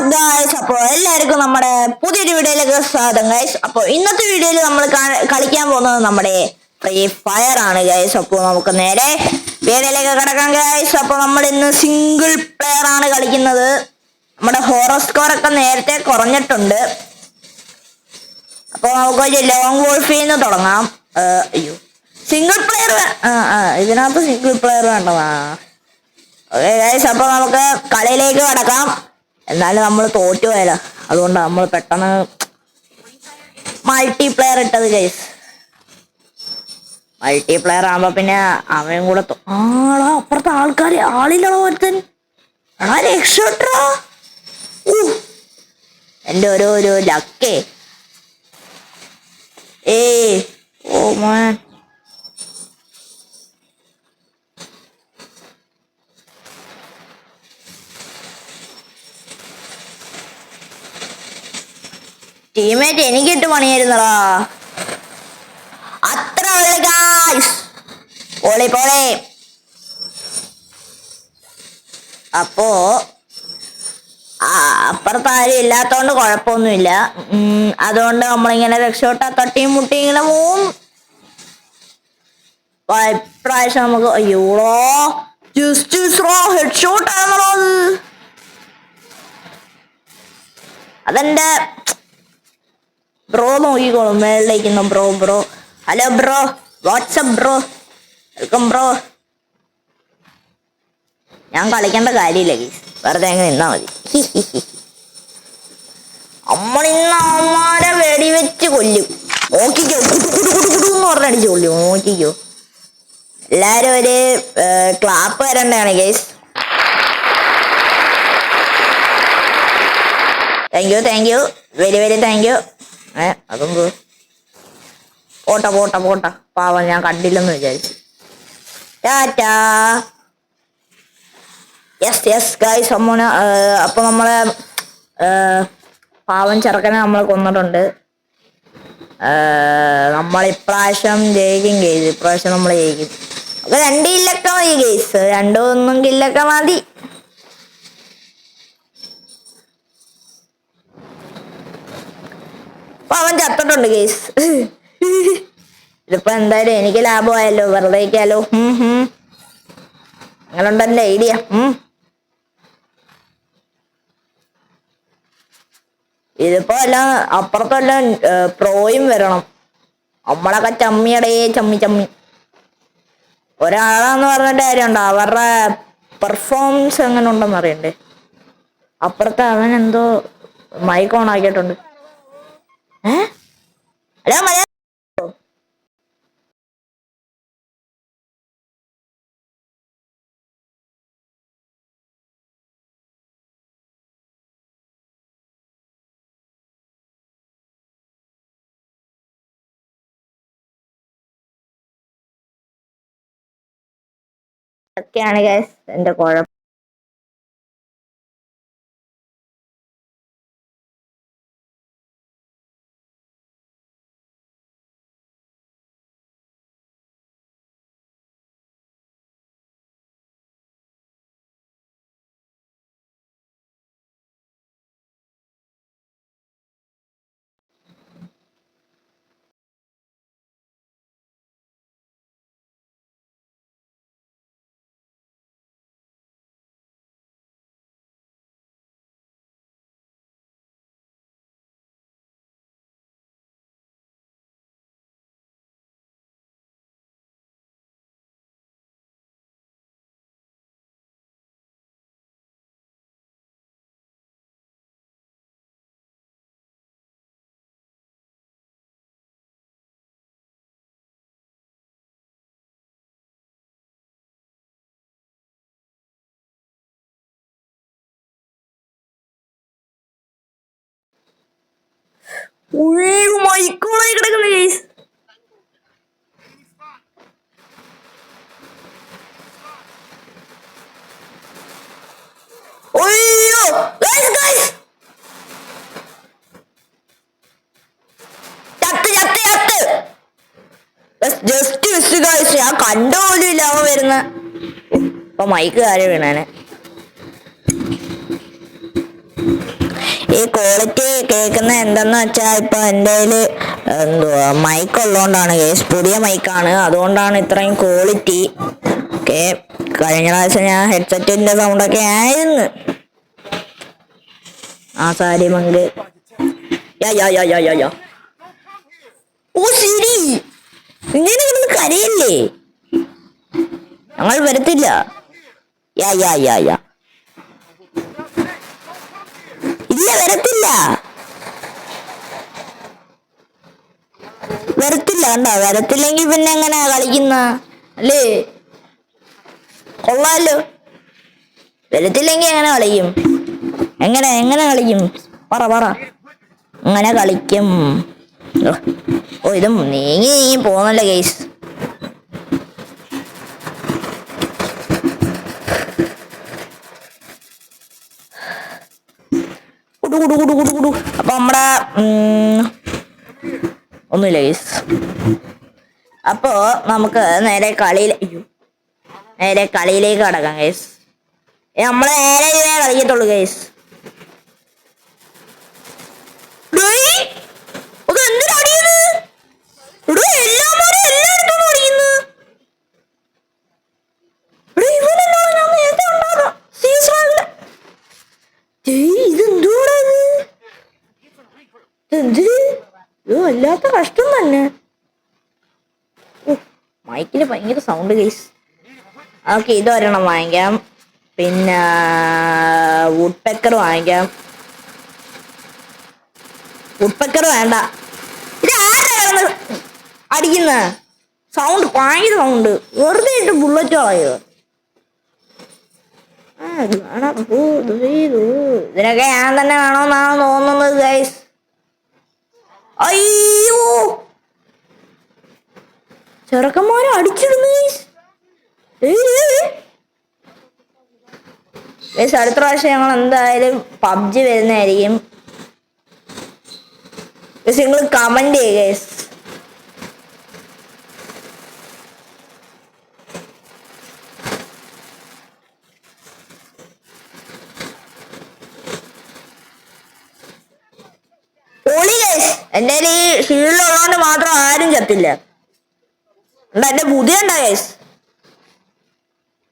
Guys, അപ്പോൾ എല്ലാവർക്കും നമ്മുടെ പുതിയൊരു വീഡിയോയിലേക്ക് സ്വാഗതം ഗൈസ്. അപ്പോൾ ഇന്നത്തെ വീഡിയോയിൽ നമ്മൾ കളിക്കാൻ പോകുന്നത് നമ്മുടെ ഫ്രീ ഫയർ ആണ് ഗൈസ്. അപ്പോൾ നമുക്ക് നേരെ വീഡിയോയിലേക്ക് കിടക്കാം ഗൈസ്. അപ്പോൾ നമ്മൾ ഇന്ന് സിംഗിൾ പ്ലെയർ ആണ് കളിക്കുന്നത്. നമ്മുടെ ഹോറർ സ്കോർ ഒക്കെ നേരത്തെ കുറഞ്ഞിട്ടുണ്ട്. അപ്പോൾ നമുക്ക് ഒരു ലോങ് വോൾഫിൽ നിന്ന് തുടങ്ങാം. അയ്യോ, സിംഗിൾ പ്ലെയർ ഇതിനകത്ത് സിംഗിൾ പ്ലെയർ വേണ്ടതാ. ഓക്കെ ഗൈസ്, അപ്പോൾ നമുക്ക് കളിയിലേക്ക് കിടക്കാം. എന്നാലും നമ്മൾ തോറ്റുപോയല്ലോ, അതുകൊണ്ട് നമ്മൾ പെട്ടെന്ന് മൾട്ടിപ്ലെയർ ഇട്ടത് ഗൈസ്. മൾട്ടിപ്ലെയർ ആകുമ്പോ പിന്നെ അവൻ കൂടെ ആളാ അപ്പുറത്തെ ആൾക്കാര് ആളില്ലടോ ഒരുത്തൻ. രക്ഷപ്പെട്ടോ, എന്റെ ഒരു ലക്കേ. ഓ മാൻ, ടീമേറ്റ് എനിക്കിട്ട് പണിയായിരുന്നടാ. അത്ര പോളെ. അപ്പോ അപ്പുറത്ത് ആരും ഇല്ലാത്തോണ്ട് കുഴപ്പമൊന്നുമില്ല. അതുകൊണ്ട് നമ്മളിങ്ങനെ രക്ഷപ്പെട്ടാ തട്ടിയും മുട്ടിയും ഇങ്ങനെ പോവും. ഇപ്രാവശ്യം നമുക്ക് അയ്യോളോ ഹെഡ് ഷോട്ട് ആണല്ലോ അതെന്റെ ബ്രോ നോക്കിക്കോളും. മേളിലേക്കുന്നു bro. Hello bro, what's up bro, welcome bro. ഞാൻ കളിക്കേണ്ട കാര്യമില്ല ഗീസ്, വെറുതെ അങ്ങ് നിന്നാ മതി. നമ്മളിന്ന് വെടിവെച്ച് കൊല്ലും. നോക്കിക്കോ, കുടുകുടുകുടുന്ന് പറഞ്ഞടിച്ച് കൊല്ലും. നോക്കിക്കോ, എല്ലാരും ഒരു ക്ലാപ്പ് വരണ്ടാണ് guys. Thank you very thank you. അതൊന്നും പോട്ട പാവം, ഞാൻ കണ്ടില്ലെന്ന് വിചാരിച്ചു. ടാറ്റാ. യെസ് ഗൈസ്, അപ്പൊ നമ്മളെ പാവം ചെറുക്കനെ നമ്മൾ കൊന്നിട്ടുണ്ട്. നമ്മളിപ്രാവശ്യം ജയിക്കും ഗെയ്സ്. ഇപ്രാവശ്യം നമ്മൾ ജയിക്കും. അപ്പൊ 2 കില്ലൊക്കെ മതി ഗെയ്സ്, 2-1 കില്ലൊക്കെ മതി. അവൻ ചത്തിട്ടുണ്ട് കേസ്. ഇതിപ്പോ എന്തായാലും എനിക്ക് ലാഭമായല്ലോ, വെറുതെക്കാലോ. അങ്ങനെയുണ്ട് എന്റെ ഐഡിയ. ഇതിപ്പോ എല്ലാം അപ്പുറത്തെല്ലാം പ്രോയും വരണം. നമ്മളൊക്കെ ചമ്മി ഒരാളാന്ന് പറഞ്ഞിട്ട് കാര്യമുണ്ടോ, അവരുടെ പെർഫോമൻസ് എങ്ങനെ ഉണ്ടെന്ന് അറിയണ്ടേ. അപ്പുറത്തെ അവൻ എന്തോ മൈക്ക് ഓൺ ആക്കിയിട്ടുണ്ട്. ഹലോ മലയാളം ഒക്കെയാണ് ഗൈസ് എന്റെ കുഴപ്പം. മൈക്കോളായി കിടക്കുന്നു ഗൈസ്. അയ്യോ ഗൈസ് ജസ്റ്റ് മിസ് ഗൈസ്. ഞാൻ കണ്ടുപോലും അവൻ വരുന്ന. ഇപ്പൊ മൈക്ക് കാര്യം വീണാനെ. ഈ ക്വാളിറ്റി കേൾക്കുന്ന എന്തെന്ന് വെച്ചാൽ ഇപ്പൊ എൻ്റെ കയ്യില് എന്തുവാ മൈക്ക് ഉള്ളതുകൊണ്ടാണ് കേസ്, പുതിയ മൈക്കാണ്, അതുകൊണ്ടാണ് ഇത്രയും ക്വാളിറ്റി. ഓക്കെ, കഴിഞ്ഞ പ്രാവശ്യം ഞാൻ ഹെഡ്സെറ്റിന്റെ സൗണ്ടൊക്കെ ആയിരുന്നു. ആ സാരി മങ്ക് ഓ ശരി, ഇങ്ങനെ കിടന്ന് കരയല്ലേ, ഞങ്ങൾ വരത്തില്ല. യാ യാ യാ യാ ഇല്ല, വരത്തില്ല വരത്തില്ല. കണ്ടോ, വരത്തില്ലെങ്കിൽ പിന്നെ എങ്ങനെയാ കളിക്കുന്ന അല്ലേ? കൊള്ളാലോ, വരത്തില്ലെങ്കിൽ എങ്ങനെ കളിക്കും? എങ്ങനെ എങ്ങനെ കളിക്കും? പറ പറ. അങ്ങനെ കളിക്കും. ഓ ഇത് നീങ്ങി നീങ്ങി പോന്നല്ലേ ഗൈസ്. അപ്പൊ നമ്മടെ ഒന്നുമില്ല ഗൈസ്. അപ്പോ നമുക്ക് നേരെ കളിയിലേക്ക് കടക്കാം ഗൈസ്. നമ്മള് നേരെ ഇതിനെ കളിക്കത്തുള്ളൂ ഗൈസ്. വല്ലാത്ത കഷ്ടം തന്നെ. മൈക്കിന് ഭയങ്കര സൗണ്ട് ഗൈസ്. ഓക്കെ, ഇതൊരെണ്ണം വാങ്ങിക്കാം. പിന്നെ വുഡ് പെക്കർ വാങ്ങിക്കാം. വുഡ് പെക്കർ വേണ്ട. ഇത് ആരാണ് അടിക്കുന്ന സൗണ്ട്? ഭയങ്കര സൗണ്ട്. വെറുതെ ഇട്ട് ബുള്ളറ്റ് കളയോ? ഇതിനൊക്കെ ഞാൻ തന്നെ വേണമെന്നാണ് തോന്നുന്നത് ഗൈസ്. അയ്യോ, ചെറുക്കന്മാരെ അടിച്ചിടുന്നു ഗൈസ്. അടുത്ത പ്രാവശ്യം ഞങ്ങൾ എന്തായാലും പബ്ജി വരുന്നതായിരിക്കും. നിങ്ങൾ കമന്റ് ചെയ്യുക ഗൈസ്. എന്റെ ഈ ഷീൽഡുള്ളതുകൊണ്ട് മാത്രം ആരും ചത്തില്ല. എന്റെ ബുദ്ധി ഉണ്ടാ ഗൈസ്,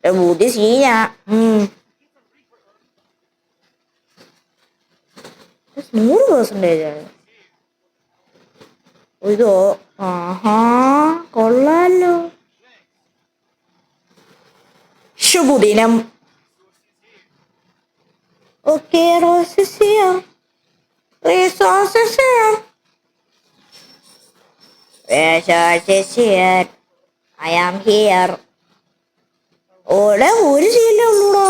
ബുദ്ധി സീനാ. 100% ഇതോ? ആഹാ, കൊള്ളാലോ. ശുഭദിനം. Okay, I am here. ഓടെ ഒരു ശീലേ ഉള്ളൂടാ.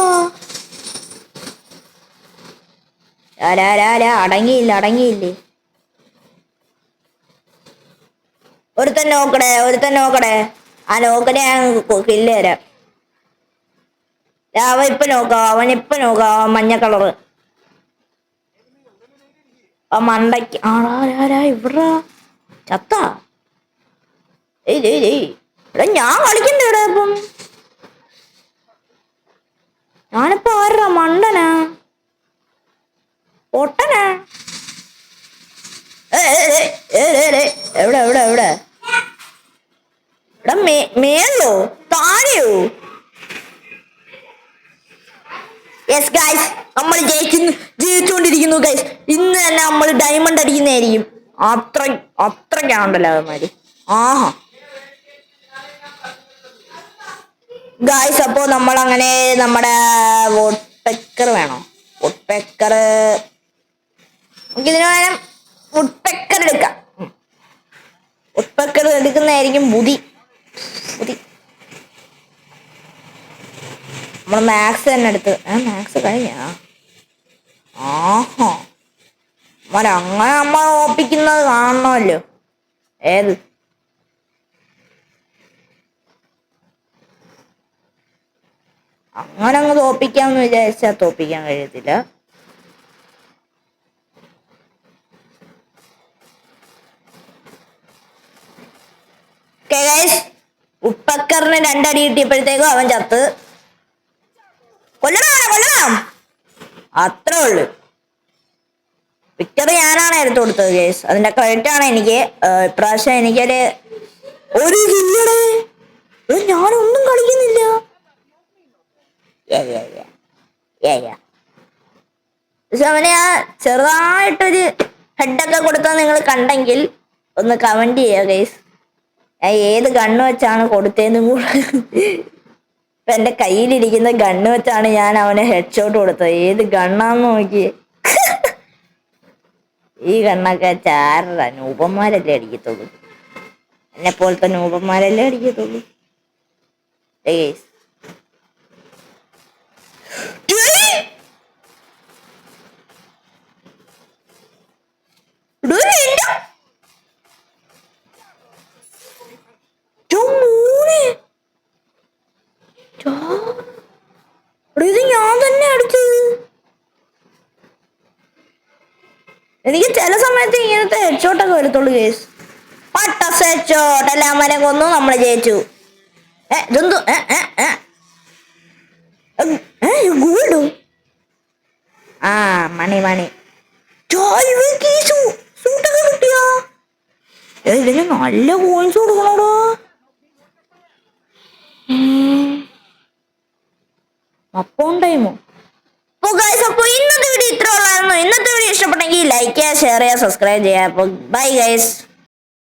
അടങ്ങിയില്ലേ. ഒരുത്തൻ നോക്കടേ. ആ നോക്കണേ ഞാൻ കില്ല് തരാം. അവൻ ഇപ്പൊ നോക്കാം. മഞ്ഞ കളറ് ആ മണ്ടയ്ക്ക്. ആരാ ഇവിടെ ചത്താ? ഇവിടെ ഞാൻ കളിക്കണ്ടേ ഇവിടെ? ഇപ്പം ഞാനിപ്പോ ആരാ? മണ്ടനാ? പൊട്ടനാ? എവിടെ ഇവിടെ മേലോ താഴെയോ? യെസ് ഗൈസ്, നമ്മൾ ജയിച്ചുകൊണ്ടിരിക്കുന്നു ഗൈസ്. ഇന്ന് തന്നെ നമ്മൾ ഡയമണ്ട് അടിക്കുന്നതായിരിക്കും. അത്രയ്ക്കാണല്ലോ അവന്മാര്. ആഹാ ഗൈസ്, അപ്പോ നമ്മൾ അങ്ങനെ നമ്മുടെ വുഡ് പെക്കർ വേണോ? വുഡ് പെക്കർ നമുക്കിതിന് വേണം. വുഡ് പെക്കർ എടുക്കാം. വുഡ് പെക്കർ എടുക്കുന്നതായിരിക്കും ബുദ്ധി. നമ്മൾ മാക്സ് തന്നെ എടുത്ത്. മാക്സ് കഴിഞ്ഞാ? ആഹാ, അങ്ങനെ നമ്മൾ ഓപ്പിക്കുന്നത് കാണണമല്ലോ. ഏത് അങ്ങനെ അങ്ങ് തോപ്പിക്കാന്ന് വിചാരിച്ചാൽ തോപ്പിക്കാൻ കഴിയത്തില്ല. ഉപ്പക്കറിന് 2 അടി കിട്ടിയപ്പോഴത്തേക്കും അവൻ ചത്ത്. കൊല്ലണം, അത്രേ ഉള്ളു. വിക്ടറി ഞാനാണ് എടുത്തു കൊടുത്തത് ഗേസ്. അതിന്റെ ക്രെഡിറ്റ് ആണ് എനിക്ക്. ഇപ്രാവശ്യം എനിക്കൊരു ഒരു കില്ലടേ. ഞാനൊന്നും കളിക്കുന്നില്ല. അവനെ ആ ചെറുതായിട്ടൊരു ഹെഡൊക്കെ കൊടുത്താൽ നിങ്ങൾ കണ്ടെങ്കിൽ ഒന്ന് കമന്റ് ചെയ്യുക ഗൈസ്. ഞാൻ ഏത് ഗണ്ണ് വെച്ചാണ് കൊടുത്തതെന്നും കൂടെ. ഇപ്പൊ എന്റെ കയ്യിലിരിക്കുന്ന ഗണ്ണ് വെച്ചാണ് ഞാൻ അവനെ ഹെഡ് ഷോട്ട് കൊടുത്തത്. ഏത് ഗണ്ണാന്ന് നോക്കി. ഈ ഗണ്ണൊക്കെ ചാരടാ, നൂപന്മാരല്ലേ അടിക്കത്തുള്ളൂ. എന്നെ പോലത്തെ നൂപന്മാരല്ലേ അടിക്കത്തുള്ളൂ. ഇത് ഞാൻ തന്നെ അടിച്ചത്. എനിക്ക് ചില സമയത്ത് ഇങ്ങനത്തെ ഹെഡ്ഷോട്ടൊക്കെ വരത്തുള്ളൂ കേസ്. പട്ടസ് ഹെഡ്ഷോട്ട്. എല്ലാമരെ കൊന്നു, നമ്മള് ജയിച്ചു. ഇതെന്തോ ഗോൾഡോ? ആ മണി മണി. സൂട്ടൊക്കെ കിട്ടിയോ? ഇതിന് നല്ല കോയിൻസ് കൊടുക്കണോടോ. അപ്പോൾ ടൈമോ? അപ്പൊ ഇന്നത്തെ വീഡിയോ ഇത്ര ഉള്ളായിരുന്നു. ഇന്നത്തെ വീഡിയോ ഇഷ്ടപ്പെട്ടെങ്കിൽ ലൈക്ക് ചെയ്യുക, ഷെയർ ചെയ്യുക, സബ്സ്ക്രൈബ് ചെയ്യുക. അപ്പൊ ബൈ ഗൈസ്.